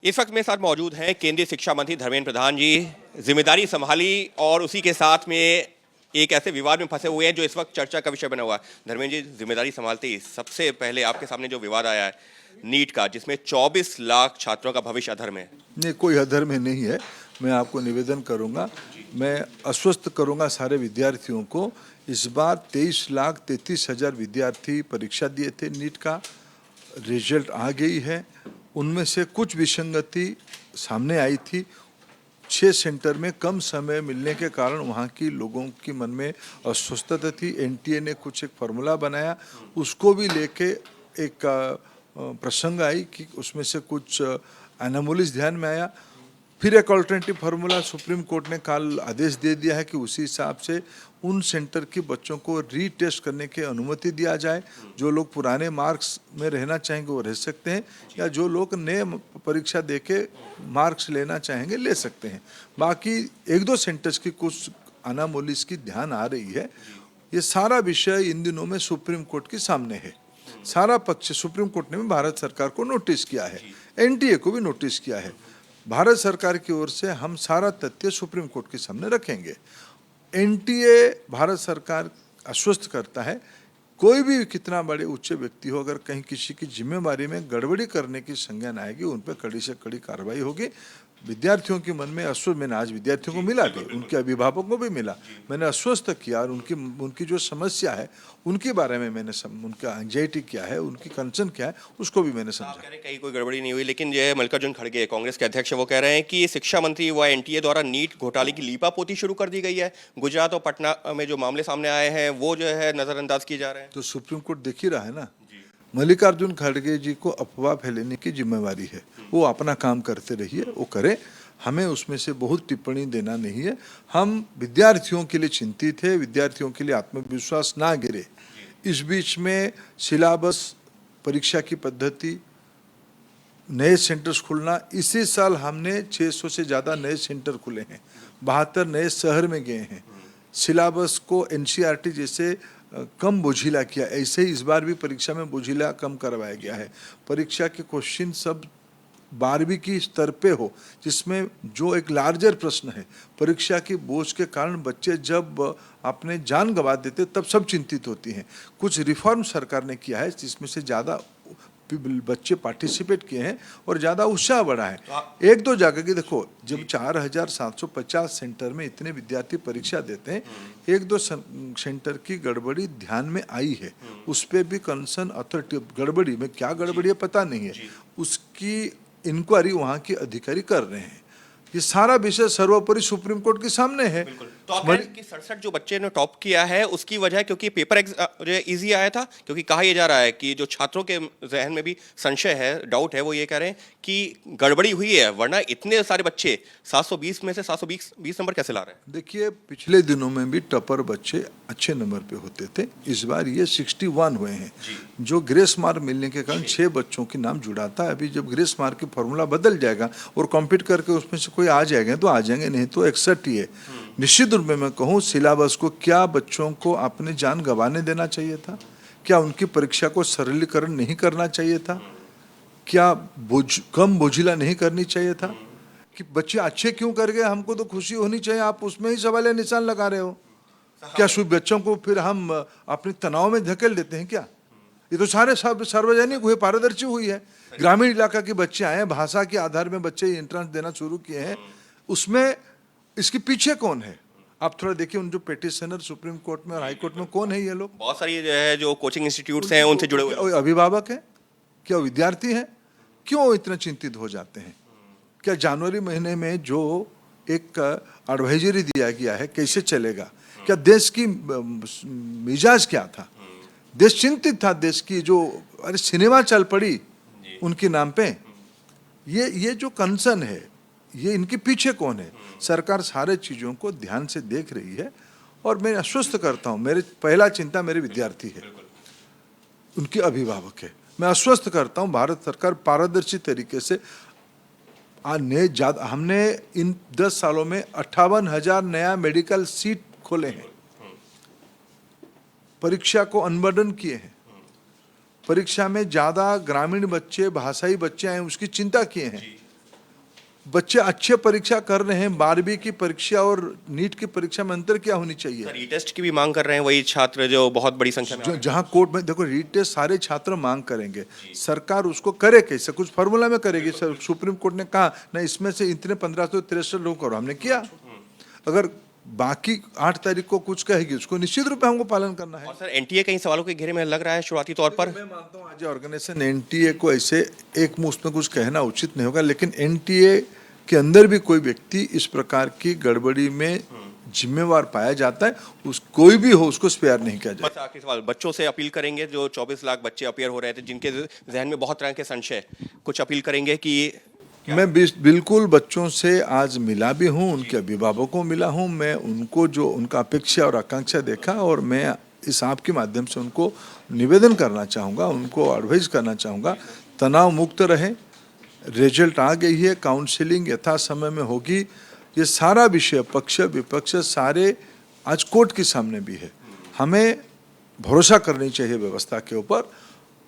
इस वक्त मेरे साथ मौजूद हैं केंद्रीय शिक्षा मंत्री धर्मेंद्र प्रधान जी। जिम्मेदारी संभाली और उसी के साथ में एक ऐसे विवाद में फंसे हुए हैं जो इस वक्त चर्चा का विषय बना हुआ है। धर्मेंद्र जी, जिम्मेदारी संभालते ही सबसे पहले आपके सामने जो विवाद आया है नीट का, जिसमें 24 लाख छात्रों का भविष्य अधर में है। नहीं, कोई अधर में नहीं है। मैं आपको निवेदन करूंगा, मैं आश्वस्त करूंगा सारे विद्यार्थियों को। इस बार 23,33,000 विद्यार्थी परीक्षा दिए थे। नीट का रिजल्ट आ गई है। उनमें से कुछ विसंगति सामने आई थी। 6 सेंटर में कम समय मिलने के कारण वहाँ की लोगों की मन में अस्वस्थता थी। एनटीए ने कुछ एक फार्मूला बनाया, उसको भी लेके एक प्रसंग आई कि उसमें से कुछ एनोमलीज ध्यान में आया। फिर एक अल्टरनेटिव फार्मूला सुप्रीम कोर्ट ने कल आदेश दे दिया है कि उसी हिसाब से उन सेंटर के बच्चों को रीटेस्ट करने की अनुमति दिया जाए। जो लोग पुराने मार्क्स में रहना चाहेंगे वो रह सकते हैं, या जो लोग नए परीक्षा देके मार्क्स लेना चाहेंगे ले सकते हैं। बाकी 1-2 सेंटर्स की कुछ अनामोलीज की ध्यान आ रही है। ये सारा विषय इन दिनों में सुप्रीम कोर्ट के सामने है। सारा पक्ष सुप्रीम कोर्ट ने भी भारत सरकार को नोटिस किया है, एनटीए को भी नोटिस किया है। भारत सरकार की ओर से हम सारा तथ्य सुप्रीम कोर्ट के सामने रखेंगे। एनटीए भारत सरकार आश्वस्त करता है, कोई भी कितना बड़े उच्च व्यक्ति हो, अगर कहीं किसी की जिम्मेवारी में गड़बड़ी करने की संज्ञान आएगी, उन पर कड़ी से कड़ी कार्रवाई होगी। विद्यार्थियों के मन में आश्वस्त, मैंने आज विद्यार्थियों को मिला भी, उनके अभिभावकों को भी मिला, मैंने आश्वस्त किया और उनकी जो समस्या है उनके बारे में मैंने उनका एंजाइटी क्या है, उनकी कंसर्न क्या है, उसको भी मैंने समझा। कह रहे हैं कहीं कोई गड़बड़ी नहीं हुई, लेकिन ये मल्लिकार्जुन खड़गे कांग्रेस के अध्यक्ष वो कह रहे हैं कि शिक्षा मंत्री व एनटीए द्वारा नीट घोटाले की लीपापोती शुरू कर दी गई है। गुजरात और पटना में जो मामले सामने आए हैं वो जो है नजरअंदाज किए जा रहे हैं। तो सुप्रीम कोर्ट देख ही रहा है ना। मल्लिकार्जुन खड़गे जी को अफवाह फैलाने की जिम्मेवारी है, वो अपना काम करते रहिए, वो करें। हमें उसमें से बहुत टिप्पणी देना नहीं है। हम विद्यार्थियों के लिए चिंतित है, विद्यार्थियों के लिए आत्मविश्वास ना गिरे। इस बीच में सिलेबस, परीक्षा की पद्धति, नए सेंटर्स खुलना, इसी साल हमने 600 से ज़्यादा नए सेंटर खुले हैं, 72 नए शहर में गए हैं। सिलेबस को एनसीईआरटी जैसे कम बोझिला किया, ऐसे ही इस बार भी परीक्षा में बोझिला कम करवाया गया है। परीक्षा के क्वेश्चन सब 12वीं की स्तर पे हो, जिसमें जो एक लार्जर प्रश्न है, परीक्षा की बोझ के कारण बच्चे जब अपने जान गंवा देते तब सब चिंतित होती हैं। कुछ रिफॉर्म सरकार ने किया है जिसमें से ज़्यादा बच्चे पार्टिसिपेट किए हैं और ज़्यादा उत्साह बढ़ा है। 1-2 जगह की देखो, जब 4,750 सेंटर में इतने विद्यार्थी परीक्षा देते हैं, 1-2 सेंटर की गड़बड़ी ध्यान में आई है, उस पर भी कंसर्न अथॉरिटी, गड़बड़ी में क्या गड़बड़ी है पता नहीं है, उसकी इंक्वायरी वहाँ के अधिकारी कर रहे हैं। ये सारा विषय सर्वोपरि सुप्रीम कोर्ट के सामने है। तो आप कह रहे हैं कि 67 जो बच्चे ने टॉप किया है उसकी वजह क्योंकि पेपर इजी आया था, क्योंकि कहा यह जा रहा है कि जो छात्रों के जहन में भी संशय है, डाउट है, वो ये कह रहे हैं कि गड़बड़ी हुई है, वरना इतने सारे बच्चे 720 में से 720 नंबर कैसे ला रहे हैं। देखिए, पिछले दिनों में भी टॉपर बच्चे अच्छे नंबर पे होते थे, इस बार ये 61 हुए हैं। जो ग्रेस मार्क मिलने के कारण 6 बच्चों के नाम जुड़ा था। अभी जब ग्रेस मार्क की फॉर्मूला बदल जाएगा और कॉम्पीट करके उसमें से कोई आ जाएगा तो आ जाएंगे, नहीं तो 61 ही है। निश्चित रूप में मैं कहूँ, सिलेबस को क्या बच्चों को अपने जान गंवाने देना चाहिए था? क्या उनकी परीक्षा को सरलीकरण नहीं करना चाहिए था? क्या कम बोझिला नहीं करनी चाहिए था? कि बच्चे अच्छे क्यों कर गए, हमको तो खुशी होनी चाहिए, आप उसमें ही सवाल निशान लगा रहे हो। क्या शुभ बच्चों को फिर हम अपने तनाव में धकेल देते हैं क्या? ये तो सारे सार्वजनिक हुए, पारदर्शी हुई है। ग्रामीण इलाका के बच्चे आए, भाषा के आधार में बच्चे एंट्रेंस देना शुरू किए हैं, उसमें इसके पीछे कौन है? आप थोड़ा देखिए, उन जो पिटिशनर सुप्रीम कोर्ट में और हाई कोर्ट में कौन है ये लोग? बहुत सारी जो है जो कोचिंग इंस्टीट्यूट्स हैं उनसे जुड़े हुए अभिभावक हैं, क्या विद्यार्थी हैं? क्यों इतना चिंतित हो जाते हैं? क्या जनवरी महीने में जो एक एडवाइजरी दिया गया है कैसे चलेगा? क्या देश की मिजाज क्या था? देश चिंतित था, देश की जो अरे सिनेमा चल पड़ी उनके नाम पे। ये जो कंसर्न है, ये इनके पीछे कौन है? सरकार सारे चीज़ों को ध्यान से देख रही है और मैं आश्वस्त करता हूँ, मेरे पहला चिंता मेरे विद्यार्थी है, उनके अभिभावक है। मैं आश्वस्त करता हूँ, भारत सरकार पारदर्शी तरीके से हमने इन 10 सालों में 58,000 नया मेडिकल सीट खोले हैं, परीक्षा को अनबर्डन किए हैं, परीक्षा में ज़्यादा ग्रामीण बच्चे, भाषाई बच्चे आए उसकी चिंता किए हैं। बच्चे अच्छे परीक्षा कर रहे हैं, 12वीं की परीक्षा और नीट की परीक्षा में अंतर क्या होनी चाहिए? रीटेस्ट की भी मांग कर रहे हैं वही छात्र जो बहुत बड़ी संख्या में जो जहां कोर्ट में देखो रीटेस्ट सारे छात्र मांग करेंगे, सरकार उसको करे कैसे? कुछ फार्मूला में करेगी। सुप्रीम कोर्ट ने कहा ना इसमें से इतने 1563 लोग करो, हमने किया। अगर बाकी 8 तारीख को कुछ कहेगी उसको निश्चित रूप में हमको पालन करना है। और सर एनटीए कई सवालों के घेरे में लग रहा है शुरुआती तौर पर। मैं मानता हूँ आज ऑर्गेनाइजेशन एनटीए को ऐसे एक मुश्त में कुछ कहना उचित नहीं होगा, लेकिन एनटीए के अंदर भी कोई व्यक्ति इस प्रकार की गड़बड़ी में जिम्मेवार पाया जाता है, उस कोई भी हो उसको स्पेयर नहीं किया जाए। बस आखिरी सवाल, बच्चों से अपील करेंगे जो 24 लाख बच्चे अपियर हो रहे थे जिनके जहन में बहुत तरह के संशय, कुछ अपील करेंगे कि मैं बिल्कुल बच्चों से आज मिला भी हूँ, उनके अभिभावकों को मिला हूँ, मैं उनको जो उनका अपेक्षा और आकांक्षा देखा और मैं इस ऐप के माध्यम से उनको निवेदन करना चाहूँगा, उनको एडवाइस करना चाहूँगा, तनाव मुक्त रहें। रिजल्ट आ गई है, काउंसलिंग यथा समय में होगी। ये सारा विषय पक्ष विपक्ष सारे आज कोर्ट के सामने भी है। हमें भरोसा करनी चाहिए व्यवस्था के ऊपर।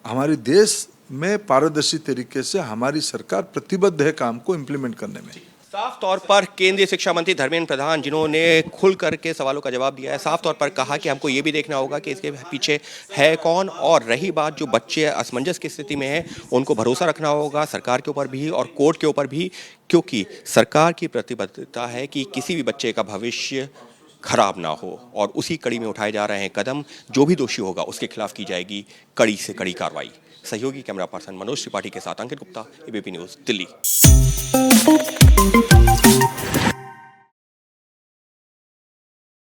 हमारे देश में पारदर्शी तरीके से हमारी सरकार प्रतिबद्ध है काम को इम्प्लीमेंट करने में। साफ तौर पर केंद्रीय शिक्षा मंत्री धर्मेंद्र प्रधान जिन्होंने खुल करके सवालों का जवाब दिया है, साफ तौर पर कहा कि हमको ये भी देखना होगा कि इसके पीछे है कौन, और रही बात जो बच्चे असमंजस की स्थिति में हैं उनको भरोसा रखना होगा सरकार के ऊपर भी और कोर्ट के ऊपर भी, क्योंकि सरकार की प्रतिबद्धता है कि किसी भी बच्चे का भविष्य खराब ना हो, और उसी कड़ी में उठाए जा रहे हैं कदम। जो भी दोषी होगा उसके खिलाफ की जाएगी कड़ी से कड़ी कार्रवाई। सहयोगी कैमरा पर्सन मनोज त्रिपाठी के साथ अंकित गुप्ता, एबीपी न्यूज़, दिल्ली।